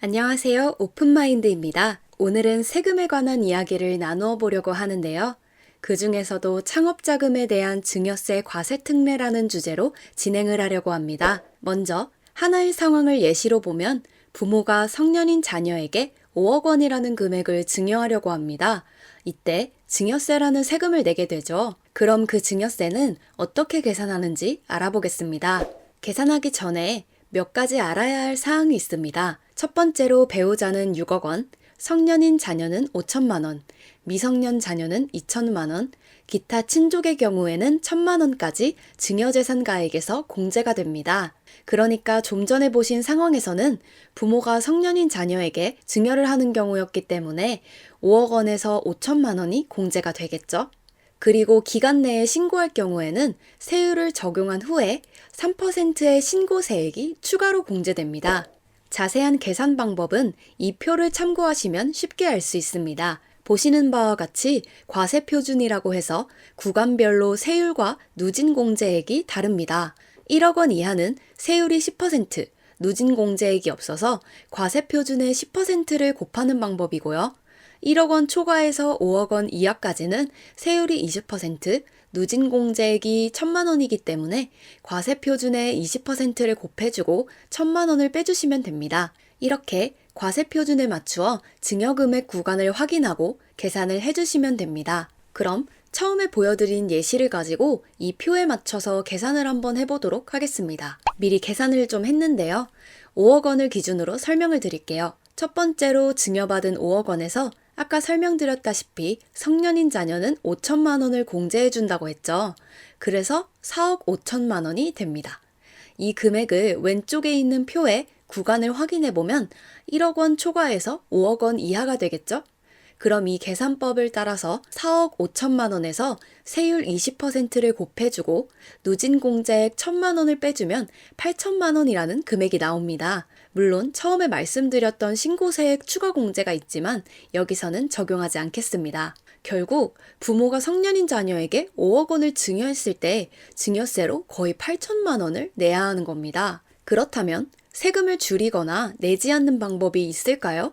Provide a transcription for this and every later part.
안녕하세요. 오픈마인드입니다. 오늘은 세금에 관한 이야기를 나누어 보려고 하는데요. 그 중에서도 창업자금에 대한 증여세 과세 특례라는 주제로 진행을 하려고 합니다. 먼저 하나의 상황을 예시로 보면 부모가 성년인 자녀에게 5억 원이라는 금액을 증여하려고 합니다. 이때 증여세라는 세금을 내게 되죠. 그럼 그 증여세는 어떻게 계산하는지 알아보겠습니다. 계산하기 전에 몇 가지 알아야 할 사항이 있습니다. 첫 번째로 배우자는 6억 원, 성년인 자녀는 5천만 원, 미성년 자녀는 2천만 원, 기타 친족의 경우에는 1천만 원까지 증여재산가액에서 공제가 됩니다. 그러니까 좀 전에 보신 상황에서는 부모가 성년인 자녀에게 증여를 하는 경우였기 때문에 5억 원에서 5천만 원이 공제가 되겠죠. 그리고 기간 내에 신고할 경우에는 세율을 적용한 후에 3%의 신고세액이 추가로 공제됩니다. 자세한 계산 방법은 이 표를 참고하시면 쉽게 알 수 있습니다. 보시는 바와 같이 과세표준이라고 해서 구간별로 세율과 누진공제액이 다릅니다. 1억 원 이하는 세율이 10%, 누진공제액이 없어서 과세표준의 10%를 곱하는 방법이고요. 1억 원 초과해서 5억 원 이하까지는 세율이 20%, 누진공제액이 1천만 원이기 때문에 과세표준의 20%를 곱해주고 1천만 원을 빼주시면 됩니다. 이렇게 과세표준에 맞추어 증여금액 구간을 확인하고 계산을 해주시면 됩니다. 그럼 처음에 보여드린 예시를 가지고 이 표에 맞춰서 계산을 한번 해보도록 하겠습니다. 미리 계산을 좀 했는데요. 5억 원을 기준으로 설명을 드릴게요. 첫 번째로 증여받은 5억 원에서 아까 설명드렸다시피 성년인 자녀는 5천만 원을 공제해준다고 했죠. 그래서 4억 5천만 원이 됩니다. 이 금액을 왼쪽에 있는 표에 구간을 확인해보면 1억 원 초과해서 5억 원 이하가 되겠죠? 그럼 이 계산법을 따라서 4억 5천만 원에서 세율 20%를 곱해주고 누진공제액 1천만 원을 빼주면 8천만 원이라는 금액이 나옵니다. 물론 처음에 말씀드렸던 신고세액 추가 공제가 있지만 여기서는 적용하지 않겠습니다. 결국 부모가 성년인 자녀에게 5억 원을 증여했을 때 증여세로 거의 8천만 원을 내야 하는 겁니다. 그렇다면 세금을 줄이거나 내지 않는 방법이 있을까요?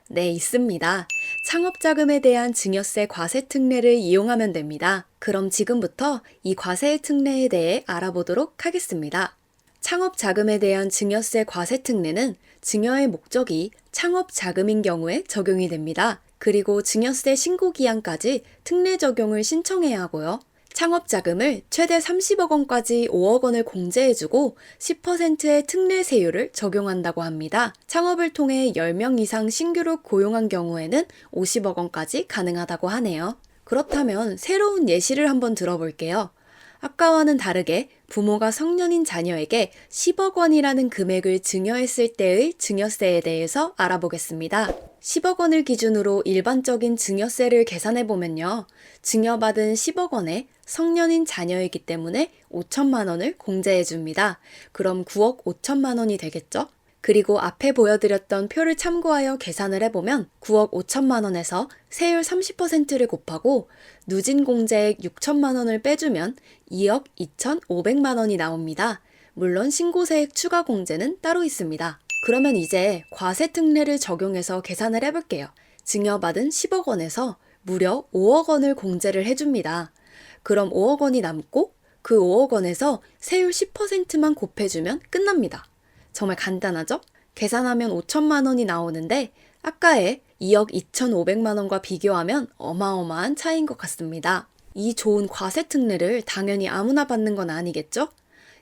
네, 있습니다. 창업자금에 대한 증여세 과세 특례를 이용하면 됩니다. 그럼 지금부터 이 과세 특례에 대해 알아보도록 하겠습니다. 창업자금에 대한 증여세 과세 특례는 증여의 목적이 창업자금인 경우에 적용이 됩니다. 그리고 증여세 신고기한까지 특례 적용을 신청해야 하고요. 창업자금을 최대 30억 원까지 5억 원을 공제해주고 10%의 특례 세율을 적용한다고 합니다. 창업을 통해 10명 이상 신규로 고용한 경우에는 50억 원까지 가능하다고 하네요. 그렇다면 새로운 예시를 한번 들어볼게요. 아까와는 다르게 부모가 성년인 자녀에게 10억 원이라는 금액을 증여했을 때의 증여세에 대해서 알아보겠습니다. 10억 원을 기준으로 일반적인 증여세를 계산해보면요. 증여받은 10억 원에 성년인 자녀이기 때문에 5천만 원을 공제해줍니다. 그럼 9억 5천만 원이 되겠죠? 그리고 앞에 보여드렸던 표를 참고하여 계산을 해보면 9억 5천만 원에서 세율 30%를 곱하고 누진공제액 6천만 원을 빼주면 2억 2,500만 원이 나옵니다. 물론 신고세액 추가 공제는 따로 있습니다. 그러면 이제 과세 특례를 적용해서 계산을 해볼게요. 증여받은 10억 원에서 무려 5억 원을 공제를 해줍니다. 그럼 5억 원이 남고 그 5억 원에서 세율 10%만 곱해주면 끝납니다. 정말 간단하죠? 계산하면 5천만 원이 나오는데 아까의 2억 2,500만 원과 비교하면 어마어마한 차이인 것 같습니다. 이 좋은 과세 특례를 당연히 아무나 받는 건 아니겠죠?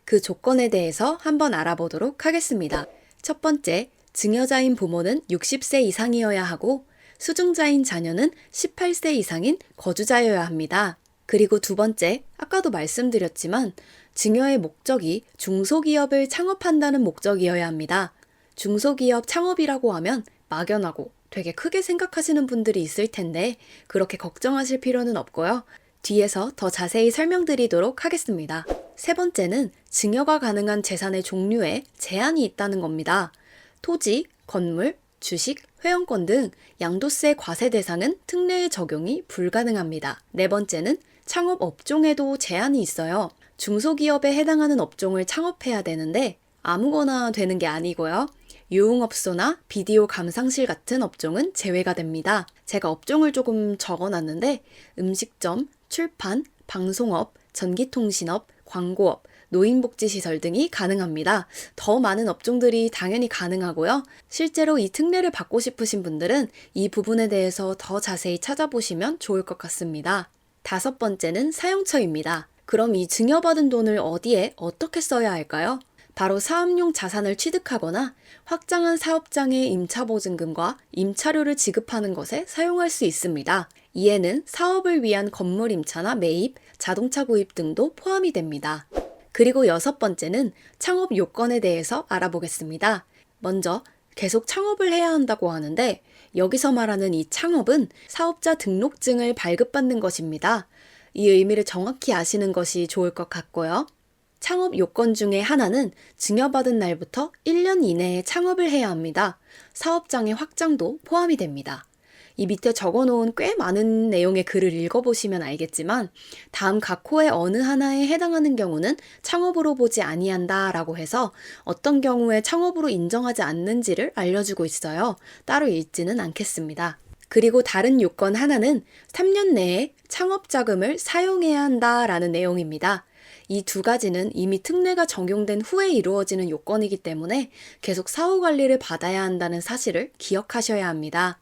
그 조건에 대해서 한번 알아보도록 하겠습니다. 첫 번째, 증여자인 부모는 60세 이상이어야 하고 수증자인 자녀는 18세 이상인 거주자여야 합니다. 그리고 두 번째, 아까도 말씀드렸지만 증여의 목적이 중소기업을 창업한다는 목적이어야 합니다. 중소기업 창업이라고 하면 막연하고 되게 크게 생각하시는 분들이 있을 텐데 그렇게 걱정하실 필요는 없고요. 뒤에서 더 자세히 설명드리도록 하겠습니다. 세 번째는 증여가 가능한 재산의 종류에 제한이 있다는 겁니다. 토지, 건물, 주식, 회원권 등 양도세 과세 대상은 특례의 적용이 불가능합니다. 네 번째는 창업 업종에도 제한이 있어요. 중소기업에 해당하는 업종을 창업해야 되는데 아무거나 되는 게 아니고요. 유흥업소나 비디오 감상실 같은 업종은 제외가 됩니다. 제가 업종을 조금 적어놨는데 음식점, 출판, 방송업, 전기통신업, 광고업, 노인복지시설 등이 가능합니다. 더 많은 업종들이 당연히 가능하고요. 실제로 이 특례를 받고 싶으신 분들은 이 부분에 대해서 더 자세히 찾아보시면 좋을 것 같습니다. 5번째는 사용처입니다. 그럼 이 증여받은 돈을 어디에 어떻게 써야 할까요? 바로 사업용 자산을 취득하거나 확장한 사업장의 임차보증금과 임차료를 지급하는 것에 사용할 수 있습니다. 이에는 사업을 위한 건물 임차나 매입, 자동차 구입 등도 포함이 됩니다. 그리고 6번째는 창업 요건에 대해서 알아보겠습니다. 먼저 계속 창업을 해야 한다고 하는데 여기서 말하는 이 창업은 사업자 등록증을 발급받는 것입니다. 이 의미를 정확히 아시는 것이 좋을 것 같고요. 창업 요건 중에 하나는 증여받은 날부터 1년 이내에 창업을 해야 합니다. 사업장의 확장도 포함이 됩니다. 이 밑에 적어놓은 꽤 많은 내용의 글을 읽어보시면 알겠지만 다음 각 호의 어느 하나에 해당하는 경우는 창업으로 보지 아니한다 라고 해서 어떤 경우에 창업으로 인정하지 않는지를 알려주고 있어요. 따로 읽지는 않겠습니다. 그리고 다른 요건 하나는 3년 내에 창업자금을 사용해야 한다라는 내용입니다. 이 두 가지는 이미 특례가 적용된 후에 이루어지는 요건이기 때문에 계속 사후관리를 받아야 한다는 사실을 기억하셔야 합니다.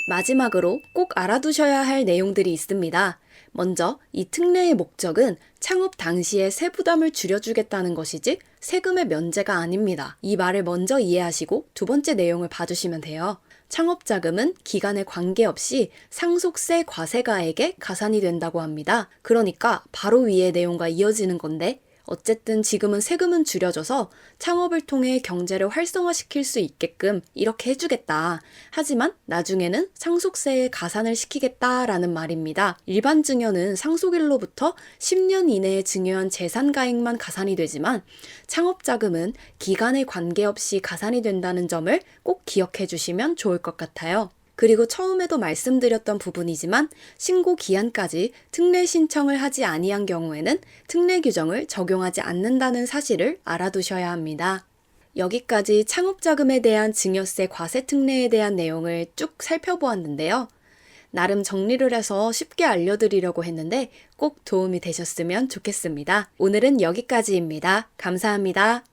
마지막으로 꼭 알아두셔야 할 내용들이 있습니다. 먼저 이 특례의 목적은 창업 당시에 세부담을 줄여주겠다는 것이지 세금의 면제가 아닙니다. 이 말을 먼저 이해하시고 두 번째 내용을 봐주시면 돼요. 창업자금은 기간에 관계없이 상속세 과세가에게 가산이 된다고 합니다. 그러니까 바로 위의 내용과 이어지는 건데 어쨌든 지금은 세금은 줄여줘서 창업을 통해 경제를 활성화시킬 수 있게끔 이렇게 해주겠다. 하지만 나중에는 상속세에 가산을 시키겠다라는 말입니다. 일반 증여는 상속일로부터 10년 이내에 증여한 재산가액만 가산이 되지만 창업자금은 기간에 관계없이 가산이 된다는 점을 꼭 기억해 주시면 좋을 것 같아요. 그리고 처음에도 말씀드렸던 부분이지만 신고 기한까지 특례 신청을 하지 아니한 경우에는 특례 규정을 적용하지 않는다는 사실을 알아두셔야 합니다. 여기까지 창업자금에 대한 증여세 과세 특례에 대한 내용을 쭉 살펴보았는데요. 나름 정리를 해서 쉽게 알려드리려고 했는데 꼭 도움이 되셨으면 좋겠습니다. 오늘은 여기까지입니다. 감사합니다.